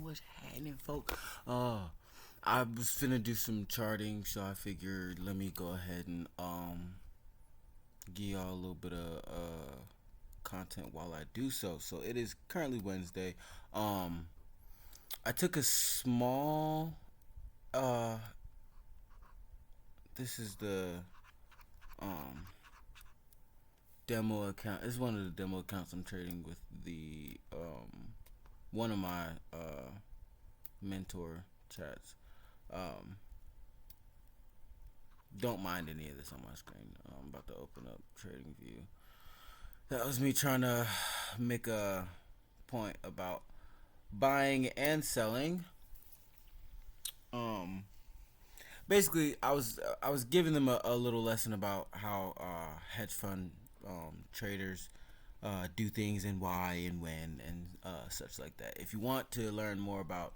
what's happening, folk? I was finna do some charting, so I figured let me go ahead and give y'all a little bit of content while I do so. So it is currently Wednesday. Um, I took a small uh, this is the um demo account. It's one of the demo accounts I'm trading with the one of my mentor chats. Um, don't mind any of this on my screen. I'm about to open up Trading View. That was me trying to make a point about buying and selling. Um, Basically, I was giving them a little lesson about how hedge fund traders do things and why and when and such like that. If you want to learn more about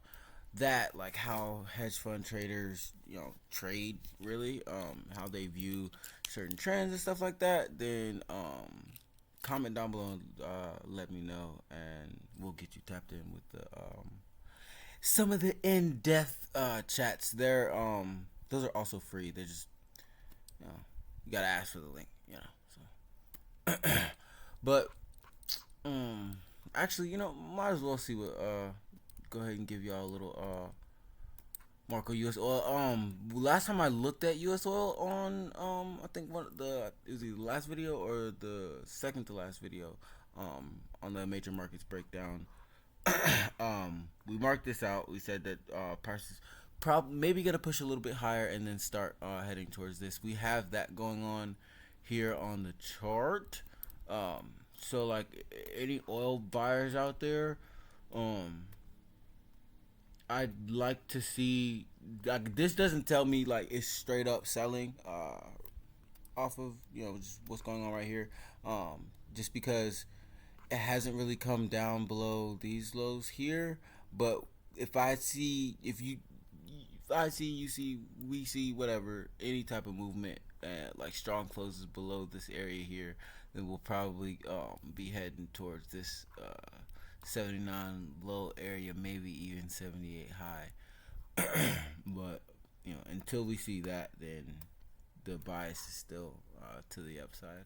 that, like how hedge fund traders, trade really, how they view certain trends and stuff like that, then comment down below and let me know, and we'll get you tapped in with the some of the in-depth chats. Those are also free. They're just, you gotta ask for the link. So, but actually, might as well see what go ahead and give y'all a little Marco US oil. Last time I looked at US oil on I think it was either the last video or the second to last video on the major markets breakdown. We marked this out. We said that prices probably maybe gonna push a little bit higher and then start heading towards this. We have that going on here on the chart. So like any oil buyers out there, um, I'd like to see, like, this doesn't tell me like it's straight up selling off of just what's going on right here. Just because it hasn't really come down below these lows here, but if I see, you see, we see, whatever, any type of movement, like strong closes below this area here, then we'll probably be heading towards this 79 low area, maybe even 78 high. But until we see that, then the bias is still to the upside.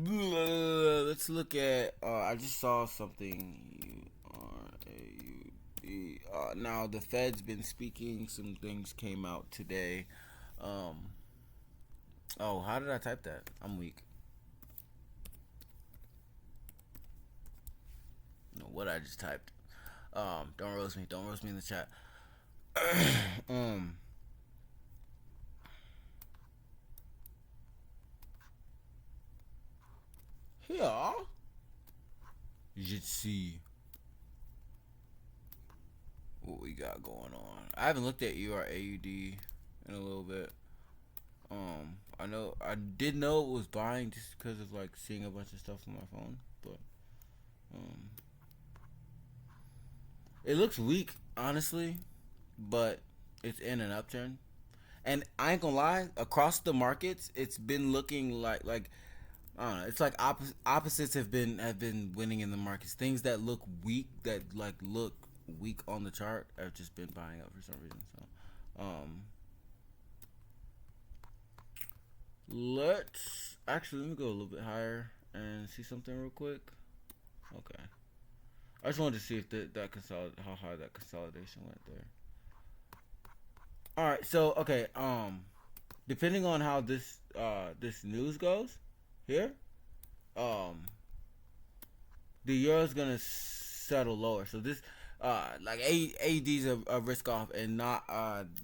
Let's look at. I just saw something. Now the Fed's been speaking. Some things came out today. Um, oh, how did I type that? I'm weak. What I just typed. Don't roast me. Don't roast me in the chat. um. Here. Let's see what we got going on. I haven't looked at URAUD in a little bit. I did know it was buying just because of like seeing a bunch of stuff on my phone, but um, it looks weak, honestly, but it's in an upturn. And I ain't gonna lie, across the markets, it's been looking like I don't know. It's like opposites have been winning in the markets. Things that look weak, that like look weak on the chart, have just been buying up for some reason. So, let me go a little bit higher and see something real quick. Okay, I just wanted to see if how high that consolidation went there. All right, so okay, depending on how this news goes here, um, the euro's gonna settle lower. So this, like AD's a risk off, and not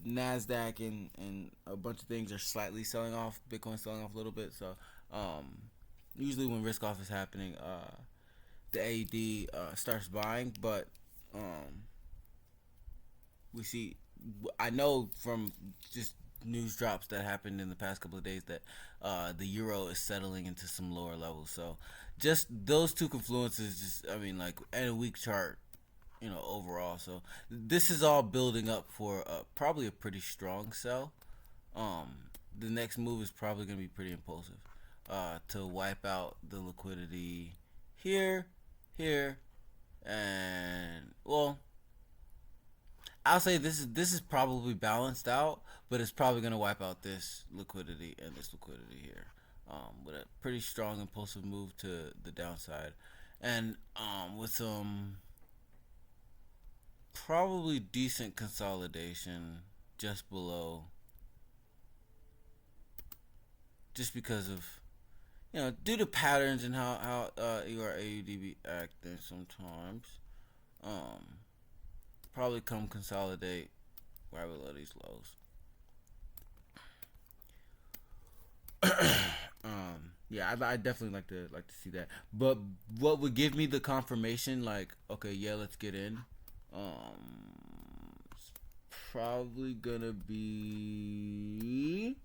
Nasdaq and a bunch of things are slightly selling off. Bitcoin selling off a little bit. So, usually when risk off is happening, the AD starts buying, but we see. I know from just news drops that happened in the past couple of days that the euro is settling into some lower levels. So just those two confluences, just I mean, like, and a weak chart, overall. So this is all building up for probably a pretty strong sell. The next move is probably going to be pretty impulsive to wipe out the liquidity here, here, And well, I'll say this is probably balanced out, but it's probably gonna wipe out this liquidity and this liquidity here, with a pretty strong impulsive move to the downside, and with some probably decent consolidation just below, just because of due to patterns and how EUR/AUD be acting sometimes. Um, Probably come consolidate right below these lows. Yeah, I definitely like to see that. But what would give me the confirmation, like, okay, yeah, let's get in. It's probably gonna be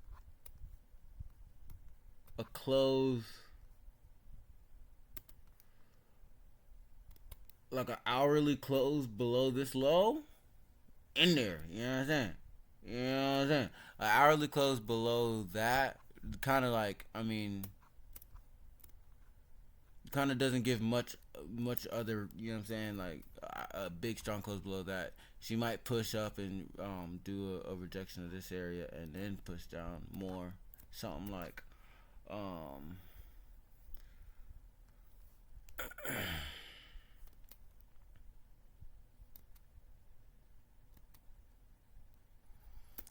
a close, like an hourly close below this low in there. You know what I'm saying? You know what I'm saying? An hourly close below that, kind of like, I mean, kind of doesn't give much other, you know what I'm saying, like a big strong close below that. She might push up and do a rejection of this area and then push down more, something like um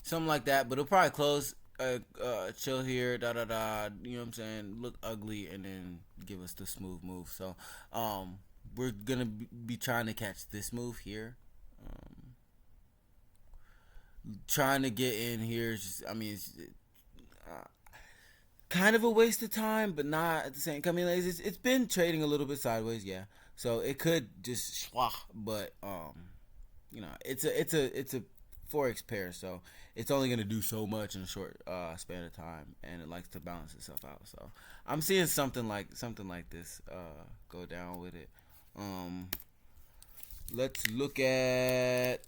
something like that, but it'll probably close, chill here, da da da, you know what I'm saying, look ugly, and then give us the smooth move. So we're gonna be trying to catch this move here. Trying to get in here is just, I mean, it's kind of a waste of time, but not at the same. I mean, it's been trading a little bit sideways, yeah. So it could just schwah, but it's a forex pair, so it's only gonna do so much in a short span of time, and it likes to balance itself out. So I'm seeing something like this go down with it. Um, let's look at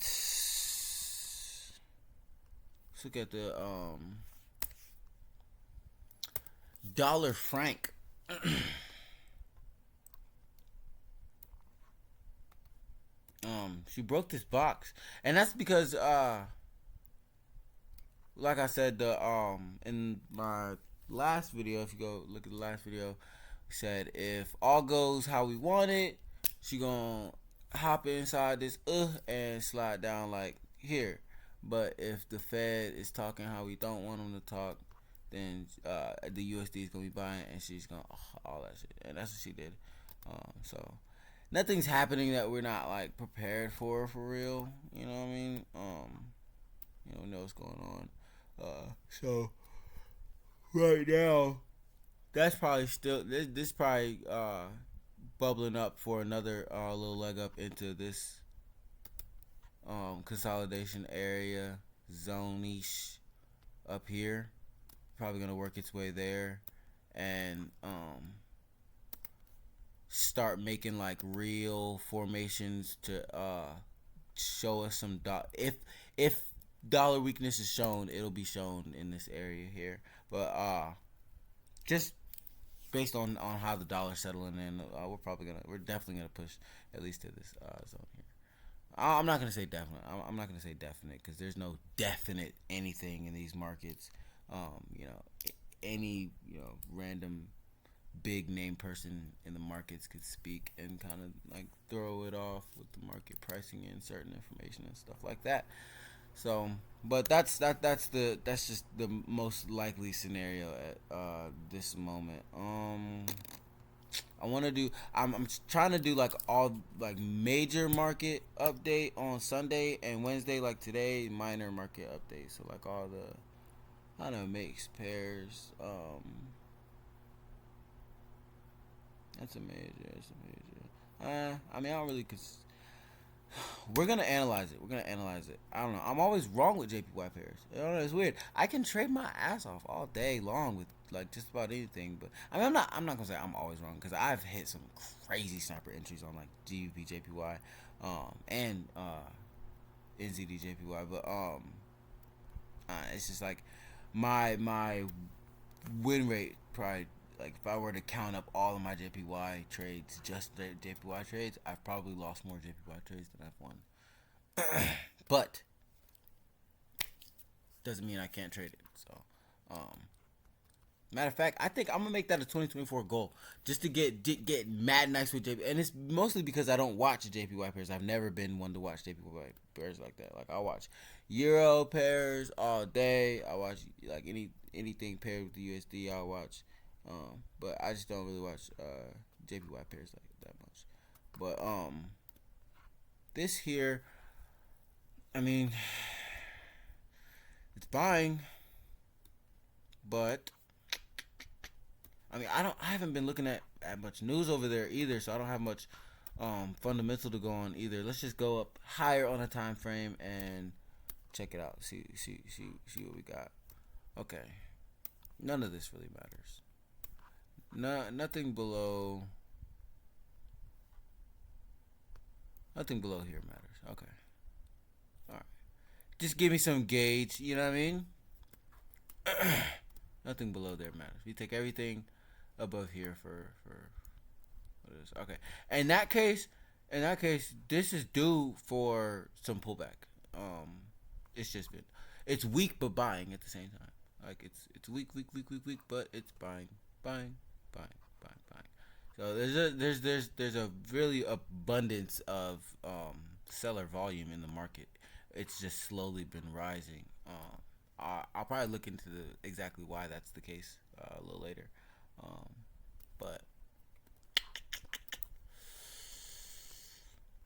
the dollar franc. She broke this box, and that's because like I said, the in my last video, if you go look at the last video, we said if all goes how we want it, she gonna hop inside this and slide down like here. But if the Fed is talking how we don't want them to talk, then the USD is gonna be buying, and she's gonna all that shit, and that's what she did. So nothing's happening that we're not like prepared for real. You know what I mean? We know what's going on. So right now, that's probably still this probably bubbling up for another little leg up into this consolidation area zone-ish up here. Probably gonna work its way there, and start making like real formations to show us some if dollar weakness is shown, it'll be shown in this area here. But just based on how the dollar's settling in, we're definitely gonna push at least to this zone here. I'm not gonna say definite. I'm not gonna say definite because there's no definite anything in these markets. Any random big name person in the markets could speak and kind of like throw it off with the market pricing in certain information and stuff like that. So, but that's just the most likely scenario at this moment. I'm trying to do like all like major market update on Sunday and Wednesday, like today minor market update. So like all the I don't know mixed pairs. That's a major. That's a major. I mean I don't really we're gonna analyze it. I don't know. I'm always wrong with JPY pairs. It's weird. I can trade my ass off all day long with like just about anything. But I mean, I'm not gonna say I'm always wrong because I've hit some crazy sniper entries on like GBP JPY, and NZD JPY. But it's just like my win rate probably like if I were to count up all of my JPY trades, just the JPY trades, I've probably lost more JPY trades than I've won. But doesn't mean I can't trade it. So, um, matter of fact, I think I'm gonna make that a 2024 goal, just to get mad nice with JP. And it's mostly because I don't watch JPY pairs. I've never been one to watch JPY pairs like that. Like I watch Euro pairs all day. I watch like anything paired with the USD. I watch, but I just don't really watch JPY pairs like that much. But this here, I mean, it's buying, but I mean, I haven't been looking at much news over there either, so I don't have much fundamental to go on either. Let's just go up higher on a time frame and check it out. See what we got. Okay, none of this really matters. Nothing below. Nothing below here matters. Okay, all right. Just give me some gauge. You know what I mean? Nothing below there matters. We take everything above here for what is okay. In that case, this is due for some pullback. It's just been it's weak but buying at the same time. Like it's weak, but it's buying, buying. So there's a really abundance of seller volume in the market. It's just slowly been rising. I'll probably look into exactly why that's the case a little later. Um, but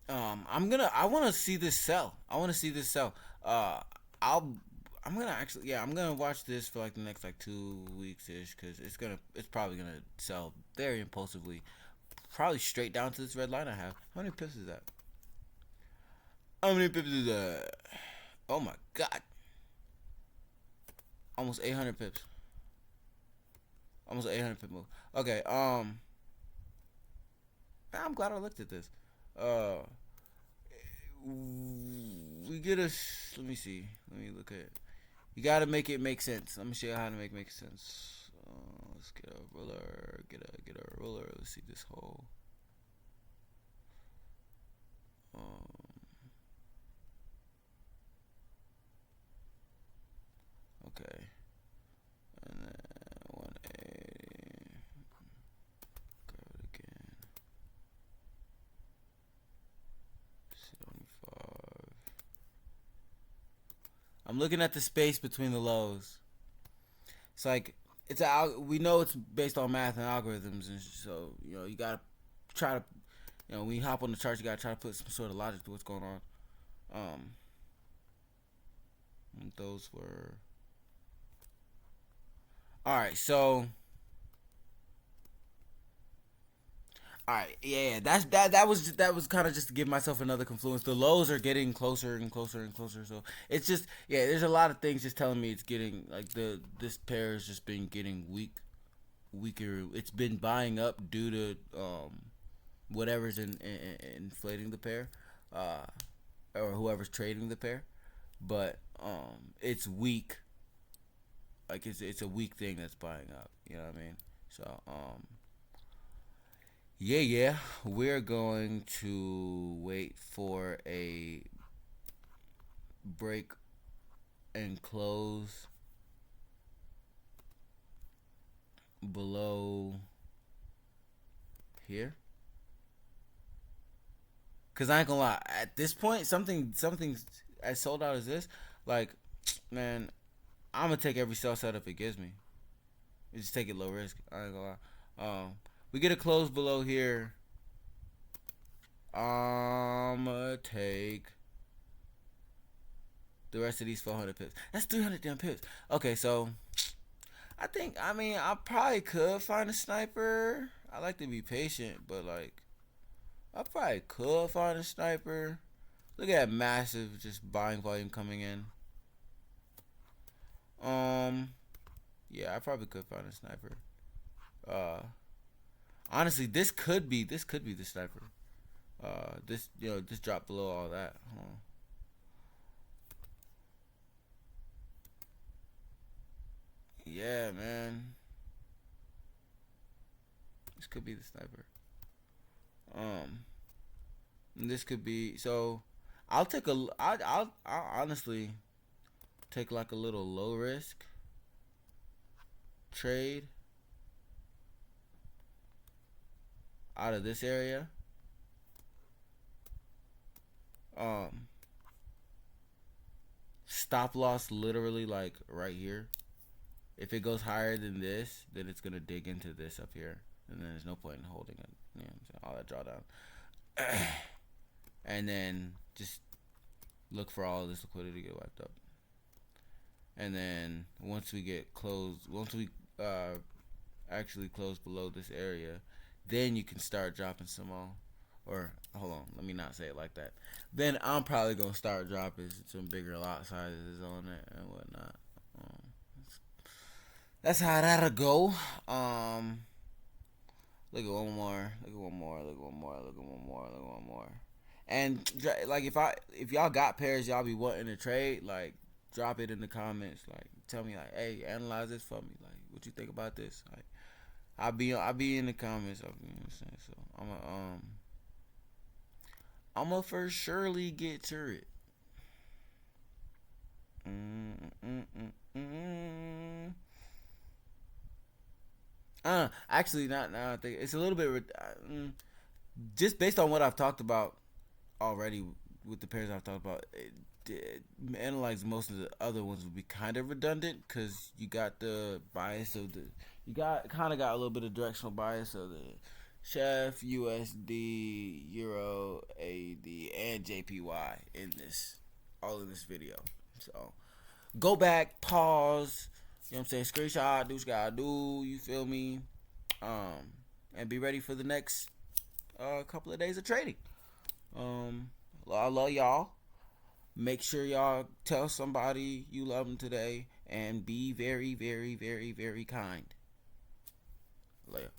I want to see this sell. I want to see this sell. I'll I'm gonna watch this for like the next like 2 weeks ish, because it's probably gonna sell very impulsively, probably straight down to this red line I have. How many pips is that? How many pips is that? Oh my god, almost 800 pips. Almost 800 pip move. Okay, I'm glad I looked at this. Uh, we get a. Let me see. Let me look at it. You gotta make it make sense. Let me show you how to make sense. Let's get a ruler. Get a ruler. Let's see this whole. Okay. And then 180. Grab it again. 75. I'm looking at the space between the lows. It's like we know it's based on math and algorithms, and so you gotta try to when you hop on the chart, you gotta try to put some sort of logic to what's going on. Those were all right. So all right, yeah, that was kind of just to give myself another confluence. The lows are getting closer and closer and closer, so it's just there's a lot of things just telling me it's getting like this pair has just been getting weaker. It's been buying up due to whatever's inflating the pair, or whoever's trading the pair, but it's weak. Like it's a weak thing that's buying up. You know what I mean? So yeah, we're going to wait for a break and close below here. Cause I ain't gonna lie, at this point, something as sold out as this, like, man, I'm gonna take every sell setup it gives me. Just take it low risk. I ain't gonna lie. We get a close below here. I'ma take the rest of these 400 pips. That's 300 damn pips. Okay, so I probably could find a sniper. I like to be patient, but like, I probably could find a sniper. Look at that massive just buying volume coming in. Yeah, I probably could find a sniper. Honestly, this could be the sniper. This drop below all that. Yeah, man. This could be the sniper. This could be so. I'll take a. I'll honestly take like a little low risk trade out of this area. Stop loss literally like right here. If it goes higher than this, then it's gonna dig into this up here, and then there's no point in holding it. You know what I'm saying? All that drawdown, and then just look for all of this liquidity to get wiped up. And then once we get closed, once we actually close below this area, then you can start dropping some more. Or hold on, let me not say it like that. Then I'm probably gonna start dropping some bigger lot sizes on it and whatnot. That's how that'll go. Look at one more. Look at one more. Look at one more. Look at one more. Look at one more. And like if y'all got pairs y'all be wanting to trade, like drop it in the comments. Like tell me like, hey, analyze this for me. Like what you think about this? Like I'll be in the comments. You know what I'm saying? So I'ma for surely get to it. Actually, not now. I think it's a little bit just based on what I've talked about already with the pairs I've talked about. Analyze most of the other ones would be kind of redundant because you got the bias of the you got kind of got a little bit of directional bias of the Chef, USD, Euro, AD, and JPY in this all in this video. So go back, pause. You know what I'm saying? Screenshot, do what you gotta do. You feel me? And be ready for the next couple of days of trading. I love y'all. Make sure y'all tell somebody you love them today, and be very, very, very, very kind. Later.